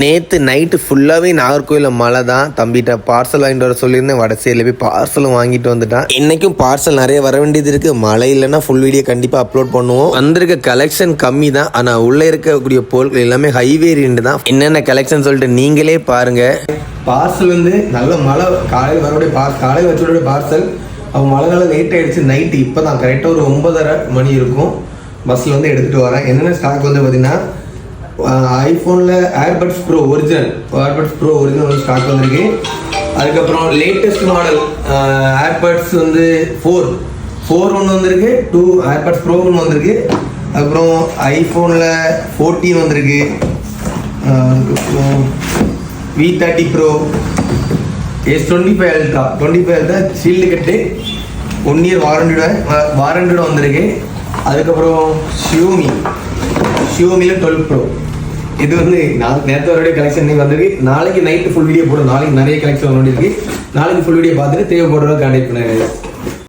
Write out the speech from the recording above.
நேற்று நைட்டு ஃபுல்லாகவே நாகர்கோயிலில் மழை தான். தம்பிகிட்ட பார்சல் வாங்கிட்டு வர சொல்லியிருந்தேன். வடசேரியில் போய் பார்சலும் வாங்கிட்டு வந்துட்டான். இன்றைக்கும் பார்சல் நிறைய வர வேண்டியது இருக்குது. மழை இல்லைன்னா ஃபுல் வீடியோ கண்டிப்பாக அப்லோட் பண்ணுவோம். வந்திருக்க கலெக்ஷன் கம்மி தான், ஆனால் உள்ளே இருக்கக்கூடிய பொருட்கள் எல்லாமே ஹை வேரியண்ட் தான். என்னென்ன கலெக்ஷன் சொல்லிட்டு நீங்களே பாருங்கள். பார்சல் வந்து நல்ல மழை, காலையில் வரக்கூடிய காலையில் வச்சுடைய பார்சல். அவன் மழை காலம் லேட் ஆகிடுச்சு. நைட்டு இப்போ தான் கரெக்டாக ஒரு 9:30 மணி இருக்கும். பஸ்ஸில் வந்து எடுத்துகிட்டு வரேன். என்னென்ன ஸ்டாக் வந்து பார்த்தீங்கன்னா, ஐஃபோனில் ஏர்பட்ஸ் ப்ரோ ஒரிஜினல் வந்து ஸ்டாக் வந்திருக்கு. அதுக்கப்புறம் லேட்டஸ்ட் மாடல் ஏர்பட்ஸ் வந்து 4 ஒன்று வந்திருக்கு, 2 ஏர்பட்ஸ் ப்ரோ ஒன்று வந்திருக்கு. அதுக்கப்புறம் ஐஃபோனில் 14 வந்திருக்கு. அதுக்கப்புறம் V30 pro, S25 ultra shield கட்டு 1 இயர் வாரண்டியோட வந்திருக்கு. அதுக்கப்புறம் ஷியோமியில் 12 ப்ரோ. இது வந்து நேற்று வரைய கலெக்ஷன் இன்னைக்கு வந்திருக்கு. நாளைக்கு நைட்டு ஃபுல் வீடியோ போடும். நாளைக்கு நிறைய கலெக்ஷன் வந்துருக்கு. நாளைக்கு ஃபுல் வீடியோ பார்த்துட்டு தேவைப்படுறத கான்டெக்ட் பண்ணுங்க.